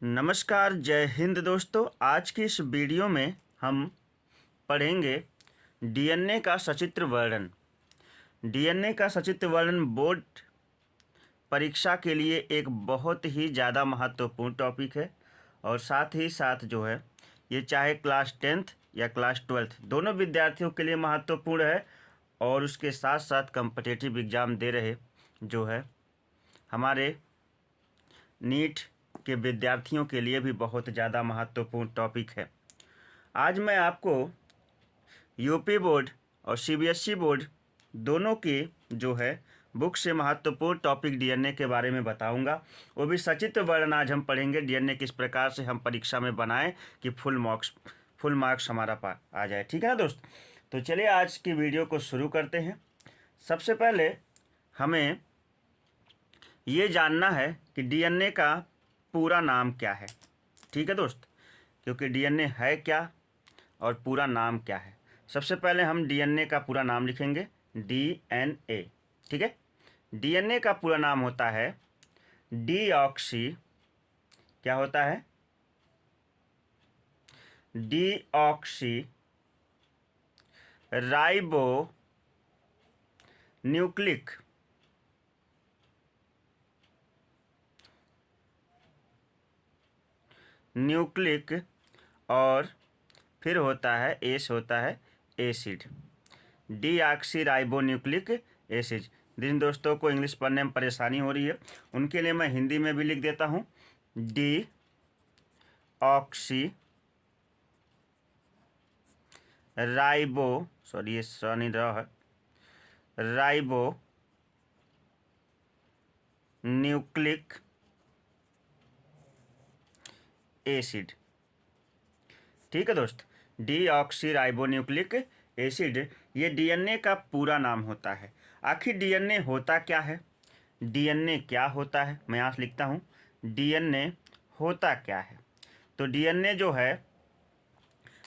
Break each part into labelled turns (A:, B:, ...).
A: नमस्कार, जय हिंद दोस्तों। आज की इस वीडियो में हम पढ़ेंगे डीएनए का सचित्र वर्णन। डीएनए का सचित्र वर्णन बोर्ड परीक्षा के लिए एक बहुत ही ज़्यादा महत्वपूर्ण टॉपिक है और साथ ही साथ जो है ये चाहे क्लास 10th या क्लास 12th दोनों विद्यार्थियों के लिए महत्वपूर्ण है और उसके साथ साथ कॉम्पिटिटिव एग्ज़ाम दे रहे जो है हमारे नीट के विद्यार्थियों के लिए भी बहुत ज़्यादा महत्वपूर्ण टॉपिक है। आज मैं आपको यूपी बोर्ड और सीबीएसई बोर्ड दोनों के जो है बुक से महत्वपूर्ण टॉपिक डीएनए के बारे में बताऊंगा। वो भी सचित्र वर्णन आज हम पढ़ेंगे। डीएनए किस प्रकार से हम परीक्षा में बनाएं कि फुल मार्क्स हमारा आ जाए। ठीक है ना दोस्त? तो चलिए आज की वीडियो को शुरू करते हैं। सबसे पहले हमें ये जानना है कि डीएनए का पूरा नाम क्या है। ठीक है दोस्त, क्योंकि डीएनए है क्या और पूरा नाम क्या है। सबसे पहले हम डीएनए का पूरा नाम लिखेंगे, डीएनए। ठीक है, डीएनए का पूरा नाम होता है डीऑक्सी, क्या होता है? डीऑक्सी राइबो न्यूक्लिक और फिर होता है होता है acid, deoxyribonucleic acid. जिन दोस्तों को इंग्लिश पढ़ने में परेशानी हो रही है उनके लिए मैं हिंदी में भी लिख देता हूँ, डीऑक्सी राइबो, सॉरी ये स नहीं रहा है, राइबो न्यूक्लिक एसिड। ठीक है दोस्त, डीऑक्सी राइबो न्यूक्लिक एसिड ये डीएनए का पूरा नाम होता है। आखिर डीएनए होता क्या है? डीएनए क्या होता है? मैं यहाँ से लिखता हूँ, डीएनए होता क्या है। तो डीएनए जो है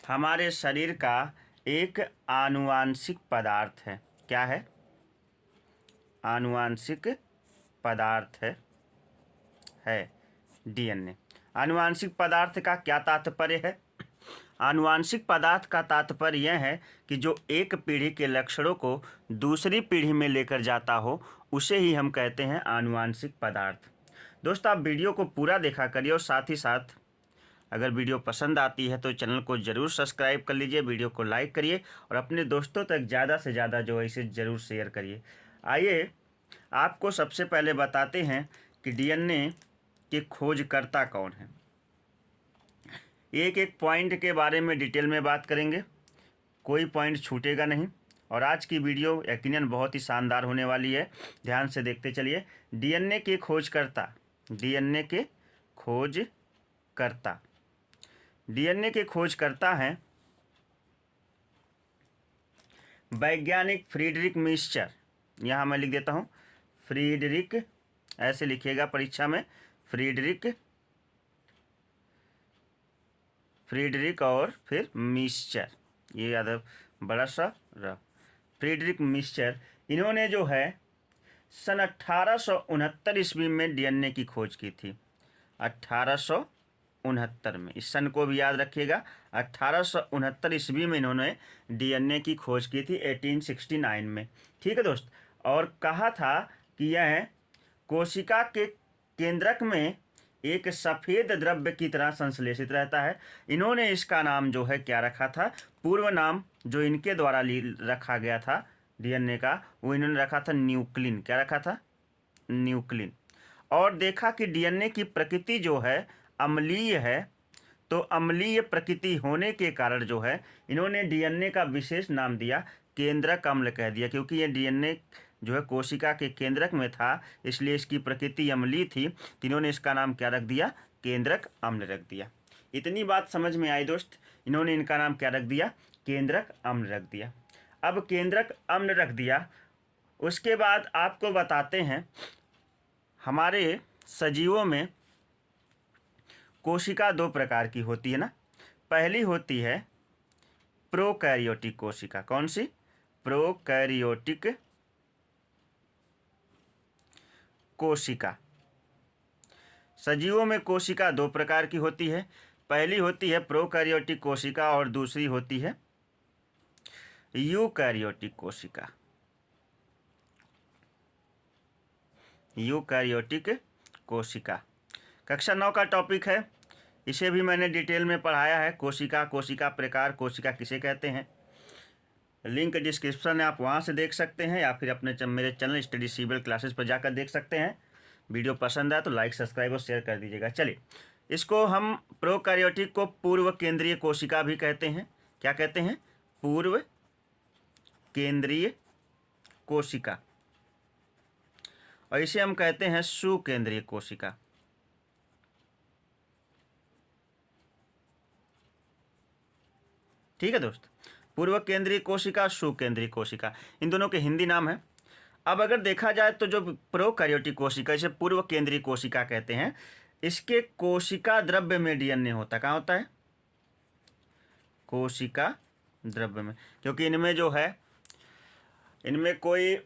A: हमारे शरीर का एक आनुवांशिक पदार्थ है। क्या है? आनुवांशिक पदार्थ है डीएनए। आनुवांशिक पदार्थ का क्या तात्पर्य है? आनुवांशिक पदार्थ का तात्पर्य यह है कि जो एक पीढ़ी के लक्षणों को दूसरी पीढ़ी में लेकर जाता हो उसे ही हम कहते हैं आनुवांशिक पदार्थ। दोस्त आप वीडियो को पूरा देखा करिए और साथ ही साथ अगर वीडियो पसंद आती है तो चैनल को ज़रूर सब्सक्राइब कर लीजिए, वीडियो को लाइक करिए और अपने दोस्तों तक ज़्यादा से ज़्यादा जो है इसे ज़रूर शेयर करिए। आइए आपको सबसे पहले बताते हैं कि डीएनए के खोजकर्ता कौन है। एक एक पॉइंट के बारे में डिटेल में बात करेंगे, कोई पॉइंट छूटेगा नहीं और आज की वीडियो यकीनन बहुत ही शानदार होने वाली है। ध्यान से देखते चलिए। डीएनए के खोजकर्ता, डीएनए के खोजकर्ता, डीएनए के खोजकर्ता हैं वैज्ञानिक फ्रीडरिक मिस्चर। यहाँ मैं लिख देता हूँ फ्रीडरिक, ऐसे लिखिएगा परीक्षा में, फ्रीडरिक और फिर मिस्चर, ये याद बड़ा सा र, फ्रीडरिक मिस्चर। इन्होंने जो है सन 1869 ईस्वी में डीएनए की खोज की थी। 1869 में, इस सन को भी याद रखिएगा। 1869 ईस्वी में इन्होंने डीएनए की खोज की थी, 1869 में। ठीक है दोस्त, और कहा था कि यह कोशिका के केंद्रक में एक सफ़ेद द्रव्य की तरह संश्लेषित रहता है। इन्होंने इसका नाम जो है क्या रखा था? पूर्व नाम जो इनके द्वारा रखा गया था डीएनए का, वो इन्होंने रखा था न्यूक्लिन। क्या रखा था? न्यूक्लिन। और देखा कि डीएनए की प्रकृति जो है अम्लीय है, तो अम्लीय प्रकृति होने के कारण जो है इन्होंने डीएनए का विशेष नाम दिया केंद्रक अम्ल कह दिया, क्योंकि ये डीएनए जो है कोशिका के केंद्रक में था, इसलिए इसकी प्रकृति अम्लीय थी। तो इन्होंने इसका नाम क्या रख दिया? केंद्रक अम्ल रख दिया। इतनी बात समझ में आई दोस्त? इन्होंने इनका नाम क्या रख दिया? केंद्रक अम्ल रख दिया। अब केंद्रक अम्ल रख दिया, उसके बाद आपको बताते हैं हमारे सजीवों में कोशिका दो प्रकार की होती है ना। पहली होती है प्रोकैरियोटिक कोशिका। कौन सी? प्रोकैरियोटिक कोशिका। सजीवों में कोशिका दो प्रकार की होती है। पहली होती है प्रोकैरियोटिक कोशिका और दूसरी होती है यूकैरियोटिक कोशिका। यूकैरियोटिक कोशिका कक्षा 9 का टॉपिक है। इसे भी मैंने डिटेल में पढ़ाया है। कोशिका, कोशिका प्रकार, कोशिका किसे कहते हैं। लिंक डिस्क्रिप्शन है, आप वहाँ से देख सकते हैं या फिर अपने मेरे चैनल स्टडी सिविल क्लासेस पर जाकर देख सकते हैं। वीडियो पसंद आए तो लाइक, सब्सक्राइब और शेयर कर दीजिएगा। चलिए, इसको हम प्रोकैरियोटिक को पूर्व केंद्रीय कोशिका भी कहते हैं। क्या कहते हैं? पूर्व केंद्रीय कोशिका, और इसे हम कहते हैं सुकेंद्रीय कोशिका। ठीक है दोस्त, पूर्व केंद्रीय कोशिका, सुकेंद्रीय कोशिका, इन दोनों के हिंदी नाम है। अब अगर देखा जाए तो जो प्रोकैरियोटिक कोशिका, इसे पूर्व केंद्रीय कोशिका कहते हैं, इसके कोशिका द्रव्य में डीएनए होता है। कहाँ होता है? कोशिका द्रव्य में, क्योंकि इनमें जो है, इनमें कोई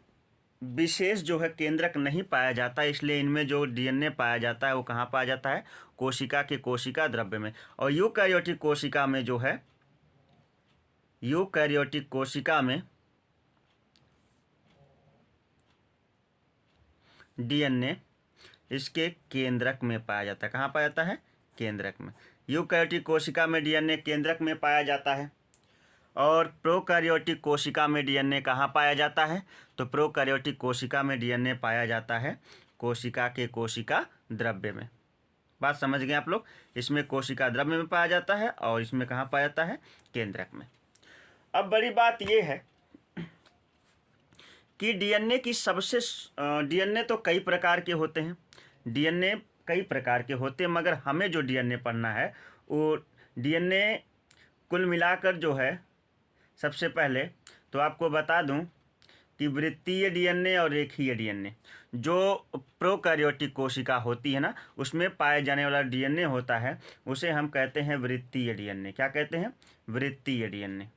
A: विशेष जो है केंद्रक नहीं पाया जाता, इसलिए इनमें जो डीएनए पाया जाता है वो कहाँ पाया जाता है? कोशिका के कोशिका द्रव्य में। और यूकैरियोटिक कोशिका में जो है, यूकैरियोटिक कोशिका में डीएनए इसके केंद्रक में पाया जाता है। कहाँ पाया जाता है? केंद्रक में। यूकैरियोटिक कोशिका में डीएनए केंद्रक में पाया जाता है। और प्रोकैरियोटिक कोशिका में डीएनए कहाँ पाया जाता है? तो प्रोकैरियोटिक कोशिका में डीएनए पाया जाता है कोशिका के कोशिका द्रव्य में। बात समझ गए आप लोग? इसमें कोशिका द्रव्य में पाया जाता है और इसमें कहाँ पाया जाता है? केंद्रक में। अब बड़ी बात यह है कि डीएनए की सबसे डीएनए तो कई प्रकार के होते हैं। डीएनए कई प्रकार के होते हैं, मगर हमें जो डीएनए पढ़ना है वो डीएनए कुल मिलाकर जो है, सबसे पहले तो आपको बता दूं कि वृत्तीय डीएनए और रेखीय डीएनए, जो प्रोकैरियोटिक कोशिका होती है ना, उसमें पाए जाने वाला डीएनए होता है, उसे हम कहते हैं वृत्तीय डीएनए। क्या कहते हैं? वृत्तीय डीएनए।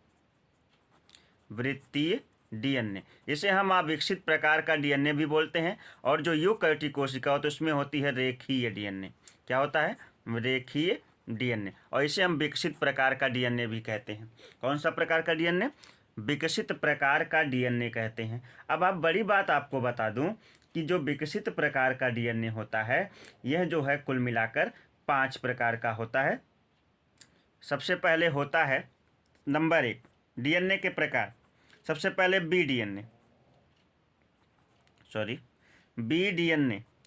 A: वृत्तीय डीएनए, इसे हम अविकसित प्रकार का डीएनए भी बोलते हैं। और जो यूकैरियोटिक कोशिका होती है उसमें होती है रेखीय डीएनए। क्या होता है? रेखीय डीएनए, और इसे हम विकसित प्रकार का डीएनए भी कहते हैं। कौन सा प्रकार का डीएनए? विकसित प्रकार का डीएनए कहते हैं। अब आप बड़ी बात आपको बता दूं कि जो विकसित प्रकार का डीएनए होता है, यह जो है कुल मिलाकर 5 प्रकार का होता है। सबसे पहले होता है नंबर 1 डीएनए के प्रकार। सबसे पहले बी डीएनए,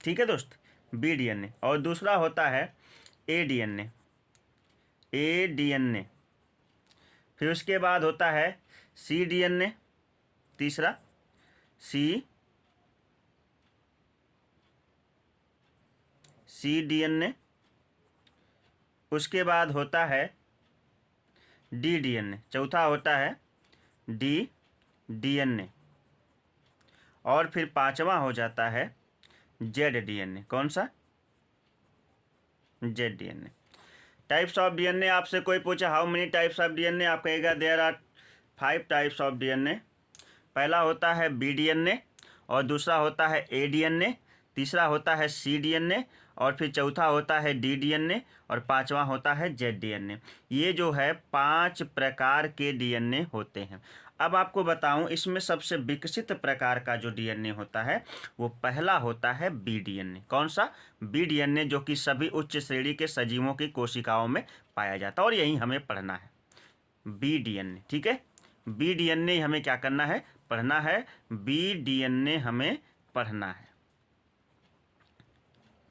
A: ठीक है दोस्त, बी डीएनए। और दूसरा होता है ए डीएनए। फिर उसके बाद होता है सी डीएनए, तीसरा सी डीएनए। उसके बाद होता है डी डीएनए, चौथा होता है डी डीएनए। और फिर पांचवा हो जाता है जेड डीएनए। कौन सा? Z DNA. Types of DNA, आपसे कोई पूछे how many types of DNA, आप कहेगा there are 5 types of DNA. पहला होता है बी डीएनए, और दूसरा होता है ए डीएनए, तीसरा होता है सी डीएनए, और फिर चौथा होता है डी डीएनए, और पांचवा होता है जेड डीएनए। ये जो है 5 प्रकार के डीएनए होते हैं। अब आपको बताऊं, इसमें सबसे विकसित प्रकार का जो डीएनए होता है वो पहला होता है बी डीएनए। कौन सा? बी डीएनए, जो कि सभी उच्च श्रेणी के सजीवों की कोशिकाओं में पाया जाता है, और यही हमें पढ़ना है, बी डीएनए। ठीक है, बी डीएनए हमें क्या करना है? पढ़ना है। बी डीएनए हमें पढ़ना है।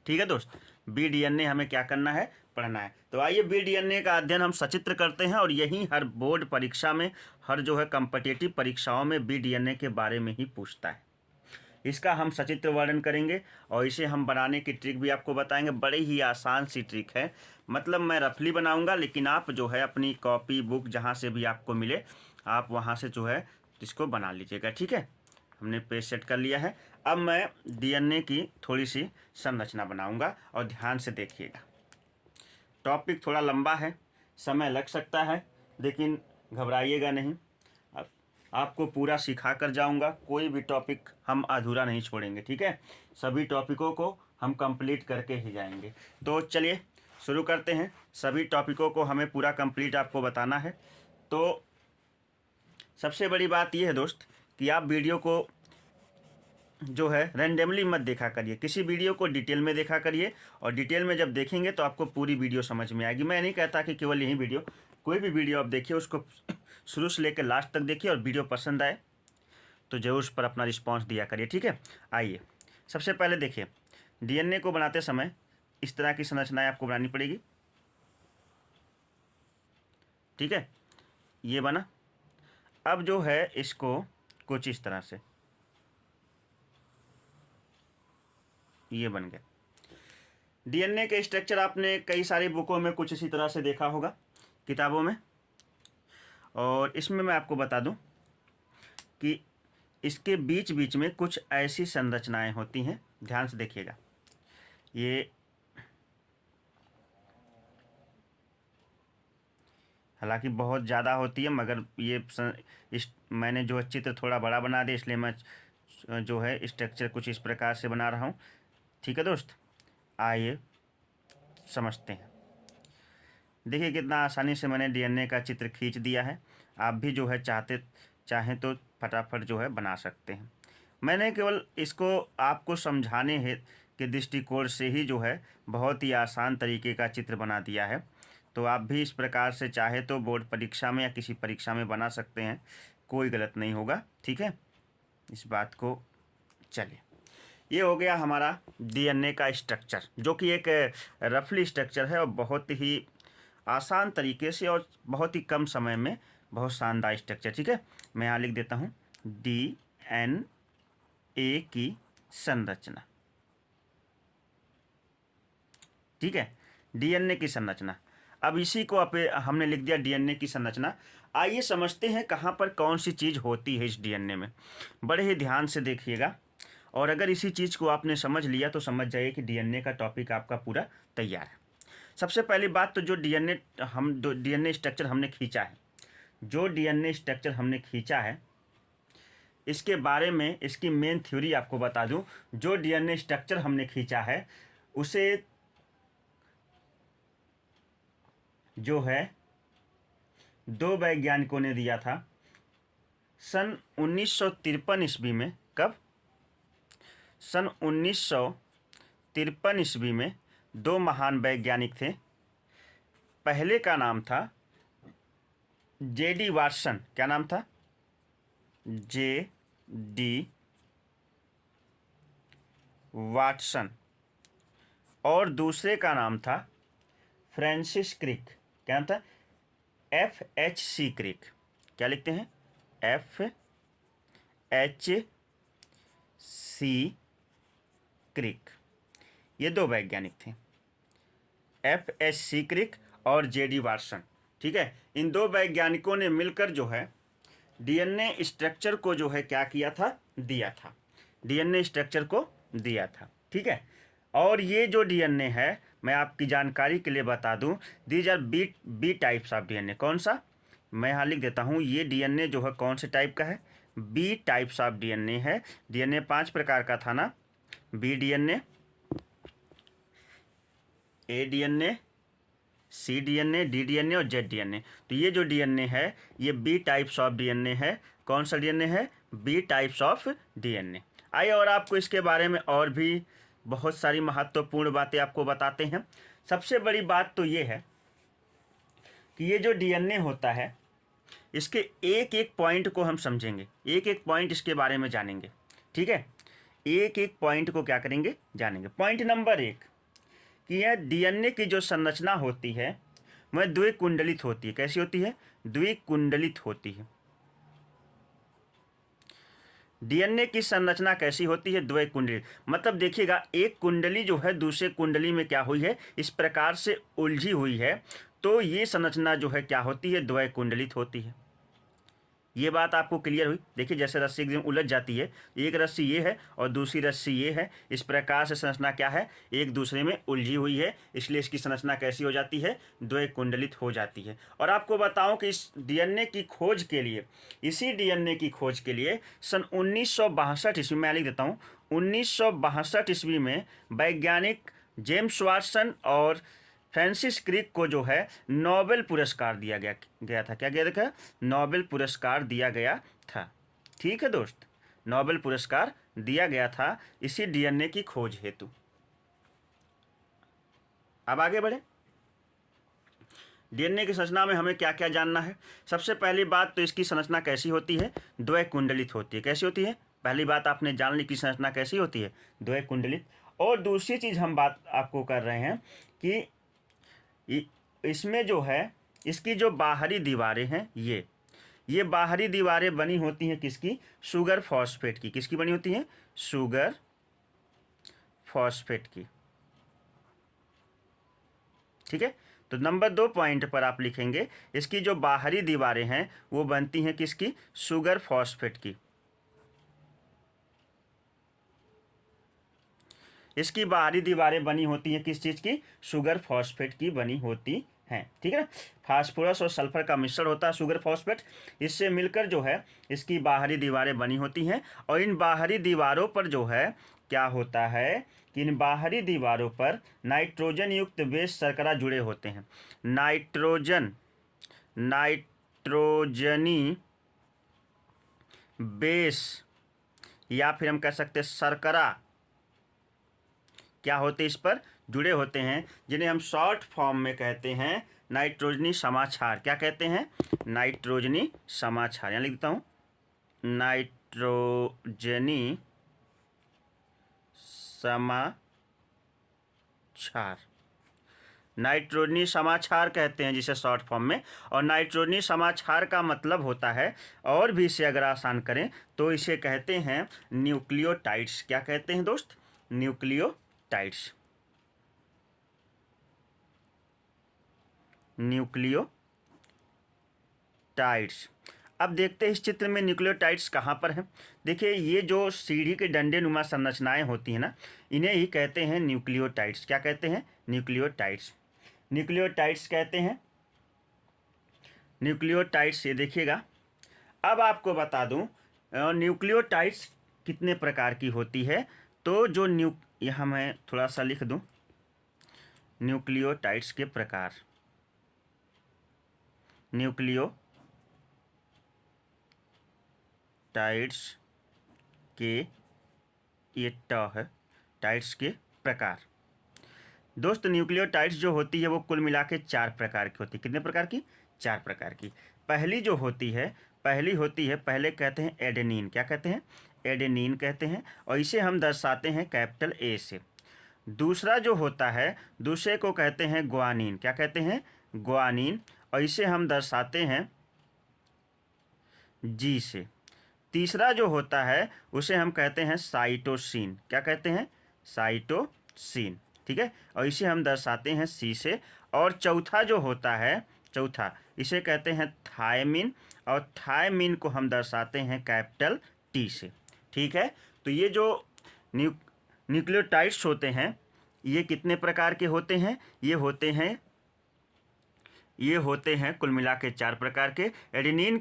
A: ठीक है दोस्त, बी डीएनए हमें क्या करना है? पढ़ना है। तो आइए बी डीएनए का अध्ययन हम सचित्र करते हैं, और यही हर बोर्ड परीक्षा में, हर जो है कॉम्पिटिटिव परीक्षाओं में बी डीएनए के बारे में ही पूछता है। इसका हम सचित्र वर्णन करेंगे, और इसे हम बनाने की ट्रिक भी आपको बताएंगे। बड़ी ही आसान सी ट्रिक है, मतलब मैं रफली बनाऊंगा, लेकिन आप जो है अपनी कॉपी बुक जहाँ से भी आपको मिले, आप वहाँ से जो है इसको बना लीजिएगा। ठीक है, हमने पेज सेट कर लिया है। अब मैं डीएनए की थोड़ी सी संरचना बनाऊंगा, और ध्यान से देखिएगा। टॉपिक थोड़ा लंबा है, समय लग सकता है, लेकिन घबराइएगा नहीं। अब आपको पूरा सिखा कर जाऊंगा, कोई भी टॉपिक हम अधूरा नहीं छोड़ेंगे। ठीक है, सभी टॉपिकों को हम कंप्लीट करके ही जाएंगे। तो चलिए शुरू करते हैं। सभी टॉपिकों को हमें पूरा कंप्लीट आपको बताना है। तो सबसे बड़ी बात यह है दोस्त कि आप वीडियो को जो है रैंडमली मत देखा करिए, किसी वीडियो को डिटेल में देखा करिए, और डिटेल में जब देखेंगे तो आपको पूरी वीडियो समझ में आएगी। मैं नहीं कहता कि केवल यही वीडियो, कोई भी वीडियो आप देखिए उसको शुरू से लेकर लास्ट तक देखिए, और वीडियो पसंद आए तो ज़रूर उस पर अपना रिस्पॉन्स दिया करिए, ठीक है। आइए सबसे पहले देखिए, डीएनए को बनाते समय इस तरह की संरचनाएं आपको बनानी पड़ेगी, ठीक है। ये बना। अब जो है इसको कुछ इस तरह से ये बन गया। डीएनए के स्ट्रक्चर आपने कई सारी बुकों में कुछ इसी तरह से देखा होगा, किताबों में। और इसमें मैं आपको बता दूं कि इसके बीच बीच में कुछ ऐसी संरचनाएं होती हैं, ध्यान से देखिएगा। ये हालांकि बहुत ज़्यादा होती है, मगर ये मैंने जो चित्र थोड़ा बड़ा बना दिया, इसलिए मैं जो है स्ट्रक्चर कुछ इस प्रकार से बना रहा हूँ, ठीक है दोस्त। आइए समझते हैं। देखिए कितना आसानी से मैंने डीएनए का चित्र खींच दिया है। आप भी जो है चाहें तो फटाफट जो है बना सकते हैं। मैंने केवल इसको आपको समझाने के दृष्टिकोण से ही जो है बहुत ही आसान तरीके का चित्र बना दिया है। तो आप भी इस प्रकार से चाहे तो बोर्ड परीक्षा में या किसी परीक्षा में बना सकते हैं, कोई गलत नहीं होगा, ठीक है। इस बात को चलिए, ये हो गया हमारा डीएनए का स्ट्रक्चर, जो कि एक रफली स्ट्रक्चर है और बहुत ही आसान तरीके से और बहुत ही कम समय में बहुत शानदार स्ट्रक्चर, ठीक है। मैं यहाँ लिख देता हूँ डीएनए की संरचना, ठीक है, डीएनए की संरचना। अब इसी को हमने लिख दिया डीएनए की संरचना। आइए समझते हैं कहाँ पर कौन सी चीज़ होती है इस डीएनए में। बड़े ही ध्यान से देखिएगा, और अगर इसी चीज़ को आपने समझ लिया तो समझ जाइए कि डीएनए का टॉपिक आपका पूरा तैयार है। सबसे पहली बात तो जो डीएनए स्ट्रक्चर हमने खींचा है, जो डीएनए स्ट्रक्चर हमने खींचा है, इसके बारे में इसकी मेन थ्योरी आपको बता दूं। जो डीएनए स्ट्रक्चर हमने खींचा है उसे जो है दो वैज्ञानिकों ने दिया था सन 1953 ईस्वी में। कब? सन 1953 ईस्वी में दो महान वैज्ञानिक थे। पहले का नाम था जेडी वाटसन। क्या नाम था? JD Watson. और दूसरे का नाम था फ्रांसिस क्रिक। क्या नाम था? FHC क्रिक। क्या लिखते हैं? FHC क्रिक। ये दो वैज्ञानिक थे, FHC क्रिक और जेडी वाटसन, ठीक है। इन दो वैज्ञानिकों ने मिलकर जो है डीएनए स्ट्रक्चर को जो है क्या किया था? दिया था। डीएनए स्ट्रक्चर को दिया था, ठीक है। और ये जो डीएनए है, मैं आपकी जानकारी के लिए बता दूं, these are B types of DNA. कौन सा? मैं यहाँ लिख देता हूँ। ये डीएनए जो है कौन से टाइप का है? बी टाइप्स ऑफ डीएनए है। डीएनए 5 प्रकार का था ना, बी डीएनए, ए डीएनए, सी डीएनए, डी डीएनए और जेड डीएनए। तो ये जो डीएनए है ये बी टाइप्स ऑफ डीएनए है। कौन सा डीएनए है? B types of DNA. आइए और आपको इसके बारे में और भी बहुत सारी महत्वपूर्ण बातें आपको बताते हैं। सबसे बड़ी बात तो ये है कि ये जो डीएनए होता है, इसके एक एक पॉइंट को हम समझेंगे, एक एक पॉइंट इसके बारे में जानेंगे, ठीक है। एक एक पॉइंट को क्या करेंगे? जानेंगे। पॉइंट नंबर 1 कि यह डीएनए की जो संरचना होती है वह द्विकुंडलित होती है। कैसी होती है? द्विकुंडलित होती है। डीएनए की संरचना कैसी होती है? द्विकुंडलित। मतलब देखिएगा, एक कुंडली जो है दूसरे कुंडली में क्या हुई है? इस प्रकार से उलझी हुई है, तो ये संरचना जो है क्या होती है? द्विकुंडलित होती है। ये बात आपको क्लियर हुई? देखिए जैसे रस्सी एकदम उलझ जाती है, एक रस्सी ये है और दूसरी रस्सी ये है, इस प्रकार से संरचना क्या है? एक दूसरे में उलझी हुई है, इसलिए इसकी संरचना कैसी हो जाती है? द्विकुंडलित हो जाती है। और आपको बताऊं कि इस डीएनए की खोज के लिए, इसी डीएनए की खोज के लिए सन 1962 ईस्वी में लिख देता हूँ, 1962 ईस्वी में वैज्ञानिक जेम्स वाटसन और फ्रांसिस क्रिक को जो है नोबेल पुरस्कार दिया गया था। क्या गया था? नोबेल पुरस्कार दिया गया था। ठीक है दोस्त, नोबेल पुरस्कार दिया गया था इसी डीएनए की खोज हेतु। अब आगे बढ़े। डीएनए की संरचना में हमें क्या क्या जानना है? सबसे पहली बात तो इसकी संरचना कैसी होती है? द्वैकुंडलित होती है। कैसी होती है? पहली बात आपने जान ली कि संरचना कैसी होती है, द्वैकुंडलित। और दूसरी चीज़ हम बात आपको कर रहे हैं कि इसमें जो है इसकी जो बाहरी दीवारें हैं ये बाहरी दीवारें बनी होती हैं किसकी? शुगर फॉस्फेट की। किसकी बनी होती हैं? शुगर फॉस्फेट की। ठीक है, तो नंबर 2 पॉइंट पर आप लिखेंगे इसकी जो बाहरी दीवारें हैं वो बनती हैं किसकी? शुगर फॉस्फेट की। इसकी बाहरी दीवारें बनी होती हैं किस चीज़ की? शुगर फॉस्फेट की बनी होती हैं। ठीक है ना, फास्फोरस और सल्फर का मिश्रण होता है शुगर फॉस्फेट, इससे मिलकर जो है इसकी बाहरी दीवारें बनी होती हैं। और इन बाहरी दीवारों पर जो है क्या होता है कि इन बाहरी दीवारों पर नाइट्रोजन युक्त बेस शर्करा जुड़े होते हैं। नाइट्रोजनी बेस या फिर हम कह सकते हैं शर्करा क्या होते इस पर जुड़े होते हैं, जिन्हें हम शॉर्ट फॉर्म में कहते हैं नाइट्रोजनी समाक्षार। क्या कहते हैं? नाइट्रोजनी समाक्षार। यहाँ लिख देता हूँ, नाइट्रोजनी समाक्षार। नाइट्रोजनी समाक्षार कहते हैं जिसे शॉर्ट फॉर्म में। और नाइट्रोजनी समाक्षार का मतलब होता है, और भी इसे अगर आसान करें तो इसे कहते हैं न्यूक्लियोटाइड्स। क्या कहते हैं दोस्त? न्यूक्लियोटाइड्स। न्यूक्लियोटाइड्स। अब देखते हैं इस चित्र में न्यूक्लियोटाइड्स कहाँ पर हैं। देखिए ये जो सीढ़ी के डंडे नुमा संरचनाएं होती हैं ना, इन्हें ही कहते हैं न्यूक्लियोटाइड्स। क्या कहते हैं? न्यूक्लियोटाइड्स। न्यूक्लियोटाइड्स कहते हैं न्यूक्लियोटाइड्स। ये देखिएगा, अब आपको बता दूं न्यूक्लियोटाइड्स कितने प्रकार की होती है। तो जो यहाँ मैं थोड़ा सा लिख दूं, न्यूक्लियोटाइड्स के प्रकार। न्यूक्लियोटाइड्स के ये है टाइड्स के प्रकार। दोस्त न्यूक्लियोटाइड्स जो होती है वो कुल मिला के 4 प्रकार की होती है। कितने प्रकार की? 4 प्रकार की। पहली जो होती है पहले कहते हैं एडेनिन। क्या कहते हैं? एडेनिन कहते हैं, और इसे हम दर्शाते हैं कैपिटल ए से। दूसरा जो होता है, दूसरे को कहते हैं ग्वानिन। क्या कहते हैं? ग्वानिन, और इसे हम दर्शाते हैं जी से। तीसरा जो होता है उसे हम कहते हैं साइटोसिन। क्या कहते हैं? साइटोसिन। ठीक है, और इसे हम दर्शाते हैं सी से। और चौथा जो होता है, इसे कहते हैं थायमिन, और थायमिन को हम दर्शाते हैं कैपिटल टी से। ठीक है, तो ये जो न्यूक्लियोटाइड्स होते हैं ये कितने प्रकार के होते हैं? ये होते हैं कुल मिला के 4 प्रकार के। एडेनिन,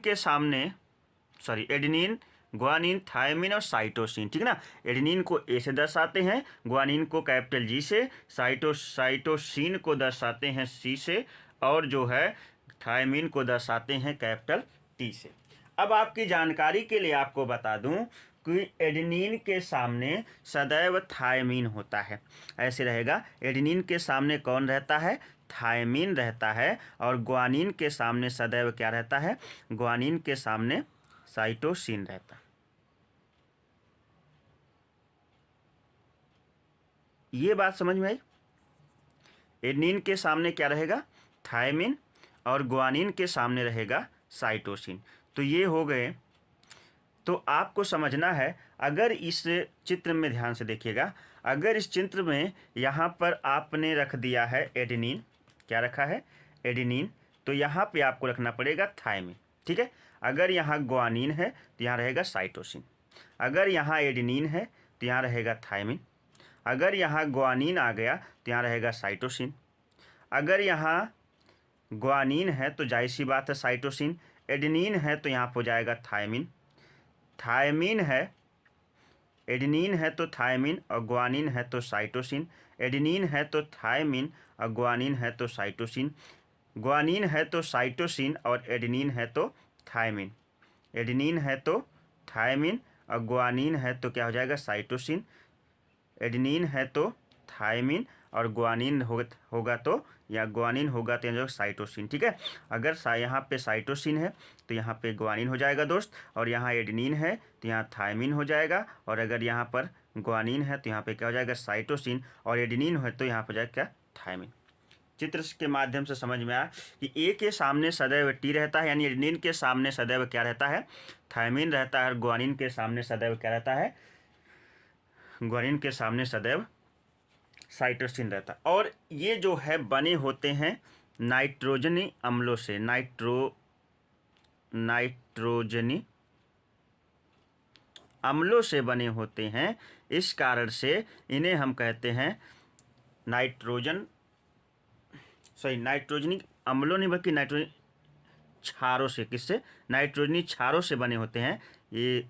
A: ग्वानिन, थायमिन और साइटोसिन। ठीक है ना, एडेनिन को ए से दर्शाते हैं, ग्वानिन को कैपिटल जी से, साइटोसिन को दर्शाते हैं सी से, और जो है थायमिन को दर्शाते हैं कैपिटल टी से। अब आपकी जानकारी के लिए आपको बता दूं कि एडेनिन के सामने सदैव थायमिन होता है। ऐसे रहेगा, एडेनिन के सामने कौन रहता है? थायमिन रहता है। और ग्वानिन के सामने सदैव क्या रहता है? ग्वानिन के सामने साइटोसिन रहता है। ये बात समझ में आई? एडेनिन के सामने क्या रहेगा? थायमिन, और ग्वानिन के सामने रहेगा साइटोसिन। तो ये हो गए। तो आपको समझना है, अगर इस चित्र में ध्यान से देखिएगा, अगर इस चित्र में यहाँ पर आपने रख दिया है एडेनिन, क्या रखा है? एडेनिन, तो यहाँ पे आपको रखना पड़ेगा थायमिन। ठीक है, अगर यहाँ ग्वानिन है तो यहाँ रहेगा साइटोसिन। अगर यहाँ एडेनिन है तो यहाँ रहेगा थायमिन। अगर यहाँ ग्वानिन आ गया तो यहाँ रहेगा साइटोसिन। अगर यहाँ ग्वानिन है तो जाहिर सी बात है साइटोसिन। एडेनिन है तो यहाँ पर हो जाएगा थायमिन। थायमिन है एडेनिन है तो थायमिन और ग्वानिन है तो साइटोसिन, एडेनिन है तो थायमिन और ग्वानिन है तो साइटोसिन, ग्वानिन है तो साइटोसिन और एडेनिन है तो थायमिन, एडेनिन है तो थायमिन और ग्वानिन है तो क्या हो जाएगा साइटोसिन, एडेनिन है तो थायमिन और ग्वानिन होगा तो या ग्वानिन होगा तो जो साइटोसिन। ठीक है, अगर यहाँ पे साइटोसिन है तो यहाँ पे ग्वानिन हो जाएगा दोस्त, और यहाँ एडेनिन है तो यहाँ थायमिन हो जाएगा, और अगर यहाँ पर ग्वानिन है तो यहाँ पे क्या हो जाएगा साइटोसिन, और एडेनिन है तो यहाँ पर जाएगा क्या थायमिन। चित्र के माध्यम से समझ में आया कि ए के सामने सदैव टी रहता है, यानी एडेनिन के सामने सदैव क्या रहता है थायमिन रहता है, और ग्वानिन के सामने सदैव क्या रहता है ग्वानिन के सामने सदैव साइटोसिन रहता है। और ये जो है बने होते हैं नाइट्रोजनी अम्लों से, नाइट्रोजनी अम्लों से बने होते हैं, इस कारण से इन्हें हम कहते हैं नाइट्रोजनी अम्लों नहीं बल्कि नाइट्रोजनी क्षारों से। किससे? नाइट्रोजनी क्षारों से बने होते हैं ये,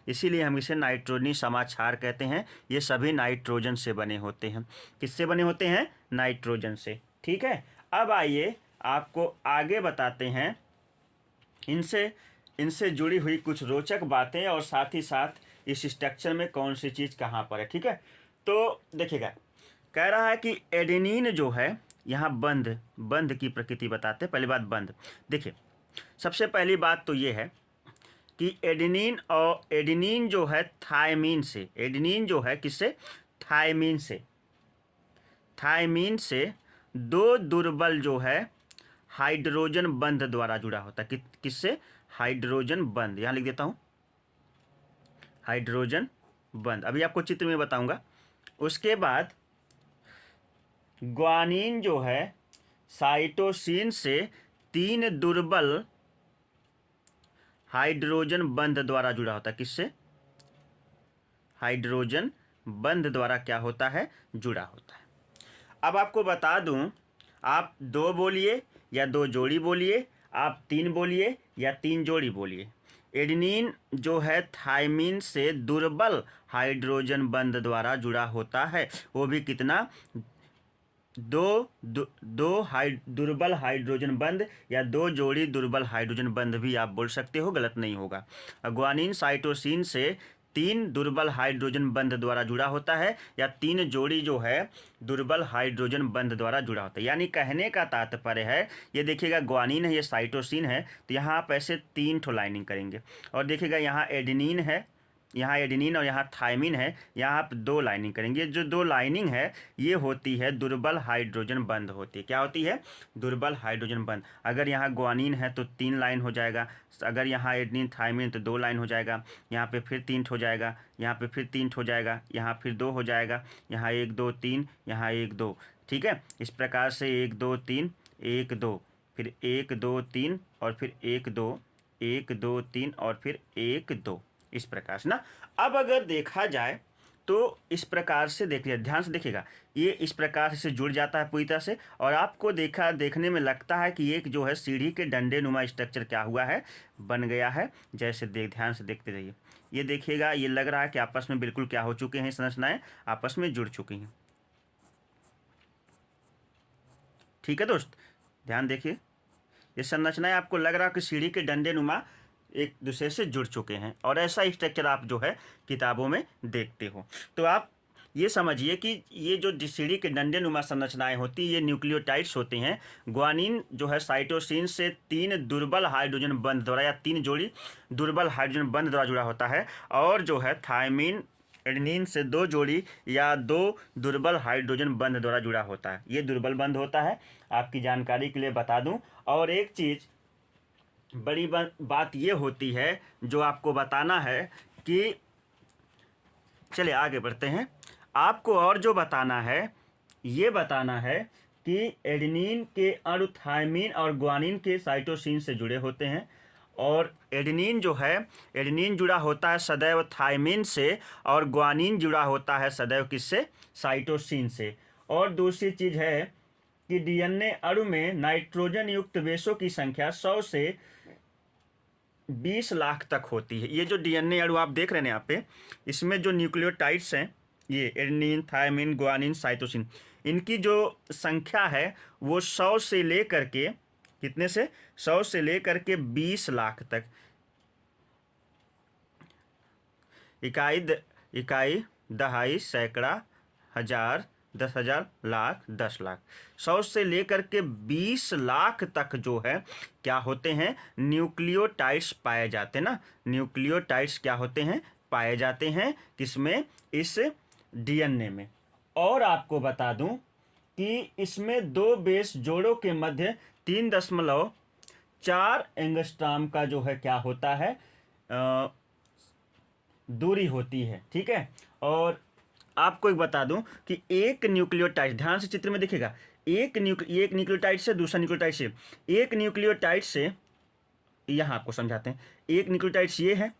A: इसीलिए हम इसे नाइट्रोजनी समाक्षार कहते हैं। ये सभी नाइट्रोजन से बने होते हैं। किससे बने होते हैं? नाइट्रोजन से। ठीक है, अब आइए आपको आगे बताते हैं इनसे जुड़ी हुई कुछ रोचक बातें, और साथ ही साथ इस स्ट्रक्चर में कौन सी चीज़ कहाँ पर है। ठीक है, तो देखिएगा, कह रहा है कि एडेनिन जो है, यहाँ बंध की प्रकृति बताते हैं। पहली बात बंध, देखिए सबसे पहली बात तो ये है कि एडेनिन जो है थायमिन से, एडेनिन जो है किससे? थायमिन से दो दुर्बल जो है हाइड्रोजन बंध द्वारा जुड़ा होता है। किससे? हाइड्रोजन बंध, यहाँ लिख देता हूँ हाइड्रोजन बंध, अभी आपको चित्र में बताऊंगा। उसके बाद ग्वानिन जो है साइटोसिन से तीन दुर्बल हाइड्रोजन बंध द्वारा जुड़ा होता है। किससे? हाइड्रोजन बंध द्वारा क्या होता है? जुड़ा होता है। अब आपको बता दूं, आप दो बोलिए या दो जोड़ी बोलिए, आप तीन बोलिए या तीन जोड़ी बोलिए, एडेनिन जो है थायमिन से दुर्बल हाइड्रोजन बंध द्वारा जुड़ा होता है। वो भी कितना? दुर्बल हाइड्रोजन बंध, या दो जोड़ी दुर्बल हाइड्रोजन बंध भी आप बोल सकते हो, गलत नहीं होगा। ग्वानिन साइटोसिन से तीन दुर्बल हाइड्रोजन बंध द्वारा जुड़ा होता है, या तीन जोड़ी जो है दुर्बल हाइड्रोजन बंध द्वारा जुड़ा होता है। यानी कहने का तात्पर्य है, ये देखिएगा ग्वानिन है, ये साइटोसिन है, तो यहाँ आप ऐसे तीन ठो लाइनिंग करेंगे, और देखिएगा यहाँ एडेनिन है, यहाँ एडेनिन और यहाँ थायमिन है, यहाँ आप दो लाइनिंग करेंगे। जो दो लाइनिंग है ये होती है दुर्बल हाइड्रोजन बंध होती है। क्या होती है? दुर्बल हाइड्रोजन बंध। अगर यहाँ ग्वानिन है तो तीन लाइन हो जाएगा, अगर यहाँ एडेनिन थायमिन तो दो लाइन हो जाएगा, यहाँ पे फिर तीन हो जाएगा, यहाँ पे फिर तीन हो जाएगा, यहाँ फिर दो हो जाएगा, यहाँ एक दो तीन, यहाँ एक दो। ठीक है, इस प्रकार से एक दो तीन, एक दो, फिर एक दो तीन, और फिर एक दो तीन, और फिर एक दो, इस प्रकार से ना। अब अगर देखा जाए तो इस प्रकार से देखिए, ध्यान से देखिएगा, ये इस प्रकार से जुड़ जाता है पूरी तरह से, और आपको देखने में लगता है कि एक जो है सीढ़ी के डंडे नुमा स्ट्रक्चर क्या हुआ है, बन गया है। जैसे ध्यान से देखते रहिए, ये देखिएगा, ये लग रहा है कि आपस में बिल्कुल क्या हो चुके हैं, संरचनाएं आपस में जुड़ चुकी हैं। ठीक है दोस्त, ध्यान देखिए, ये संरचनाएं आपको लग रहा है कि सीढ़ी के डंडे नुमा एक दूसरे से जुड़ चुके हैं, और ऐसा स्ट्रक्चर आप जो है किताबों में देखते हो। तो आप ये समझिए कि ये जो सीढ़ी के डंडे नुमा संरचनाएं होती हैं, ये न्यूक्लियोटाइड्स होते हैं। ग्वानिन जो है साइटोसिन से तीन दुर्बल हाइड्रोजन बंध द्वारा, या तीन जोड़ी दुर्बल हाइड्रोजन बंध द्वारा जुड़ा होता है, और जो है थायमिन एडेनिन से दो जोड़ी या दो दुर्बल हाइड्रोजन बंध द्वारा जुड़ा होता है। ये दुर्बल बंध होता है, आपकी जानकारी के लिए बता दूं। और एक चीज़ बड़ी बात ये होती है जो आपको बताना है कि, चलिए आगे बढ़ते हैं, आपको और जो बताना है, ये बताना है कि एडेनिन के अणु थायमिन और ग्वानिन के साइटोसिन से जुड़े होते हैं, और एडेनिन जो है, एडेनिन जुड़ा होता है सदैव थायमिन से, और ग्वानिन जुड़ा होता है सदैव किससे? साइटोसिन से। और दूसरी चीज़ है कि डीएनए अणु में नाइट्रोजन युक्त बेसों की संख्या 100 से 20 लाख तक होती है। ये जो डीएनए अणु आप देख रहे हैं यहाँ पे, इसमें जो न्यूक्लियोटाइड्स हैं, ये एडेनिन, थायमिन, ग्वानिन, साइटोसिन, इनकी जो संख्या है वो 100 से लेकर के कितने से 100 से लेकर के 20 लाख तक। इकाई, दहाई, सैकड़ा, हजार, 10,000, लाख, 10 लाख, 100 से लेकर के 20 लाख तक जो है क्या होते हैं, न्यूक्लियोटाइड्स पाए जाते हैं ना। न्यूक्लियोटाइड्स क्या होते हैं, पाए जाते हैं किसमें, इस डीएनए में। और आपको बता दूं कि इसमें दो बेस जोड़ों के मध्य 3.4 एंगस्ट्रॉम का जो है क्या होता है, दूरी होती है। ठीक है। और आपको एक बता दूं कि एक न्यूक्लियोटाइड, ध्यान से चित्र में देखिएगा, एक न्यूक्लियोटाइड से दूसरा न्यूक्लियोटाइड से, एक न्यूक्लियोटाइड से, यहाँ आपको समझाते हैं, एक न्यूक्लियोटाइड्स ये है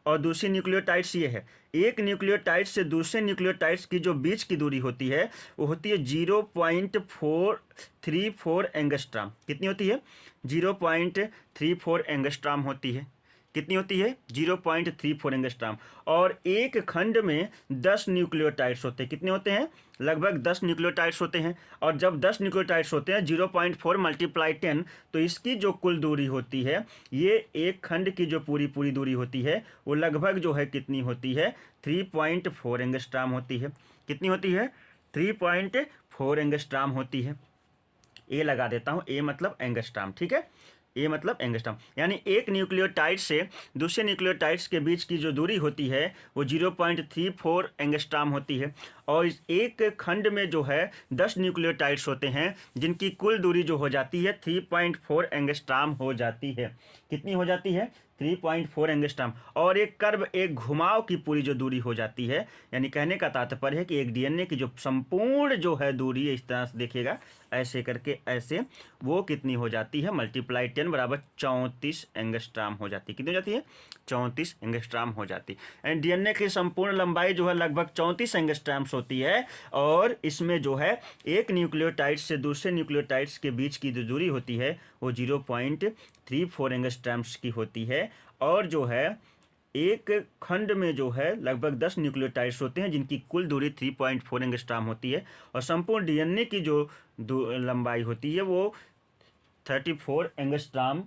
A: और दूसरी न्यूक्लियोटाइड्स ये है। एक न्यूक्लियोटाइड से दूसरे न्यूक्लियोटाइड्स की जो बीच की दूरी होती है वो होती है 0.434 एंगस्ट्रॉम। कितनी होती है, 0.34 एंगस्ट्रॉम होती है। कितनी होती है, 0.34 एंगस्ट्रॉम। और एक खंड में 10 न्यूक्लियोटाइड्स होते हैं। कितने होते हैं, लगभग 10 न्यूक्लियोटाइड्स होते हैं। और जब 10 न्यूक्लियोटाइड्स होते हैं 0.4 × 10, तो इसकी जो कुल दूरी होती है, ये एक खंड की जो पूरी दूरी होती है वो लगभग जो है कितनी होती है, 3.4 एंगस्ट्रॉम होती है। कितनी होती है, 3.4 एंगस्ट्रॉम होती है। ए लगा देता हूँ, ए मतलब एंगस्ट्रॉम। ठीक है, ए मतलब एंगस्ट्रॉम। यानी एक न्यूक्लियोटाइड से दूसरे न्यूक्लियोटाइड्स के बीच की जो दूरी होती है वो 0.34 एंगस्ट्रॉम होती है। और इस एक खंड में जो है 10 न्यूक्लियोटाइड्स होते हैं जिनकी कुल दूरी जो हो जाती है 3.4 एंगस्ट्रॉम हो जाती है। कितनी हो जाती है, 3.4 एंगस्ट्रॉम। और एक कर्व, एक घुमाव की पूरी जो दूरी हो जाती है, यानी कहने का तात्पर्य है कि एक डीएनए की जो संपूर्ण जो है दूरी, इस तरह से देखिएगा ऐसे करके ऐसे, वो कितनी हो जाती है, मल्टीप्लाई 10 बराबर 34 एंगस्ट्रॉम हो जाती है। कितनी हो जाती है, 34 एंगस्ट्रॉम हो जाती है। एंड डीएनए की संपूर्ण लंबाई जो है लगभग 34 एंगस्ट्रॉम्स होती है। और इसमें जो है एक न्यूक्लियोटाइड से दूसरे न्यूक्लियोटाइड्स के बीच की जो दूरी होती है वो 0.34 एंगस्ट्रॉम्स की होती है। और जो है एक खंड में जो है लगभग 10 न्यूक्लियोटाइड्स होते हैं जिनकी कुल दूरी 3.4 एंगस्ट्रॉम होती है। और संपूर्ण डीएनए की जो लंबाई होती है वो 34 एंगस्ट्रॉम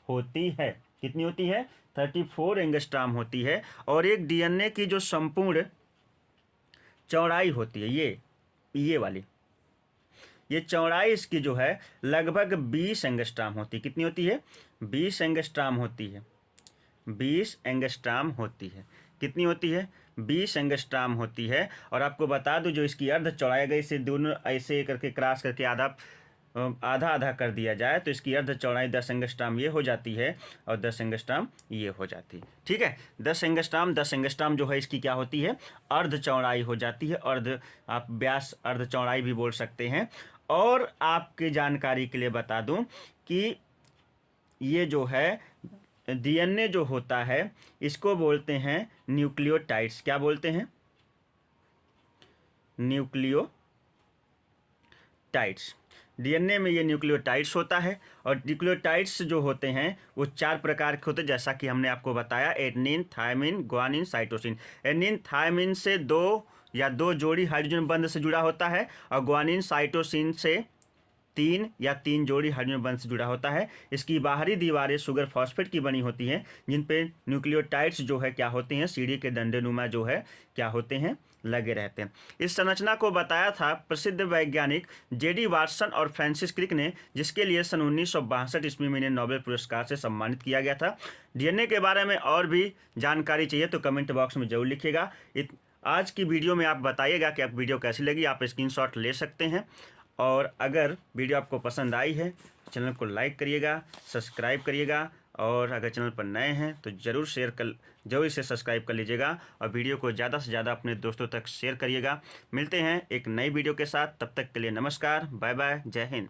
A: होती है। कितनी होती है, 34 एंगस्ट्रॉम होती है। और एक डीएनए की जो संपूर्ण चौड़ाई होती है, ये वाली, ये चौड़ाई इसकी जो है लगभग 20 एंगस्ट्रॉम होती है। कितनी होती है, 20 एंगस्ट्रॉम होती है। 20 एंगस्ट्रॉम होती है। कितनी होती है, 20 एंगस्ट्रॉम होती है। और आपको बता दूं जो इसकी अर्ध चौड़ाई, अगर इसे दोनों ऐसे करके क्रॉस करके आधा कर दिया जाए तो इसकी अर्ध चौड़ाई 10 एंगस्ट्रॉम ये हो जाती है और 10 एंगस्ट्रॉम ये हो जाती है। ठीक है, 10 एंगस्ट्रॉम जो है इसकी क्या होती है, अर्ध चौड़ाई हो जाती है। अर्ध, आप व्यास अर्ध चौड़ाई भी बोल सकते हैं। और आपकी जानकारी के लिए बता दूं कि ये जो है डीएनए जो होता है इसको बोलते हैं न्यूक्लियोटाइड्स। क्या बोलते हैं, न्यूक्लियोटाइड्स। डीएनए में ये न्यूक्लियोटाइड्स होता है। और न्यूक्लियोटाइड्स जो होते हैं वो 4 प्रकार के होते हैं, जैसा कि हमने आपको बताया, adenine, thymine, guanine, cytosine. Adenine thymine से 2 जोड़ी हाइड्रोजन बंध से जुड़ा होता है और ग्वानिन साइटोसिन से 3 जोड़ी हाइड्रोजन बंध से जुड़ा होता है। इसकी बाहरी दीवारें शुगर फॉस्फेट की बनी होती हैं जिन पे न्यूक्लियोटाइड्स जो है क्या होते हैं, सीढ़ी के डंडेनुमा जो है क्या होते हैं, लगे रहते हैं। इस संरचना को बताया था प्रसिद्ध वैज्ञानिक जेडी वाटसन और फ्रांसिस क्रिक ने, जिसके लिए सन 1962 ईस्वी में इन्हें नोबेल पुरस्कार से सम्मानित किया गया था। डीएनए के बारे में और भी जानकारी चाहिए तो कमेंट बॉक्स में जरूर लिखिएगा। आज की वीडियो में आप बताइएगा कि आपको वीडियो कैसी लगी, आप स्क्रीनशॉट ले सकते हैं। और अगर वीडियो आपको पसंद आई है चैनल को लाइक करिएगा, सब्सक्राइब करिएगा। और अगर चैनल पर नए हैं तो ज़रूर इसे सब्सक्राइब कर लीजिएगा और वीडियो को ज़्यादा से ज़्यादा अपने दोस्तों तक शेयर करिएगा। मिलते हैं एक नई वीडियो के साथ, तब तक के लिए नमस्कार, बाय बाय, जय हिंद।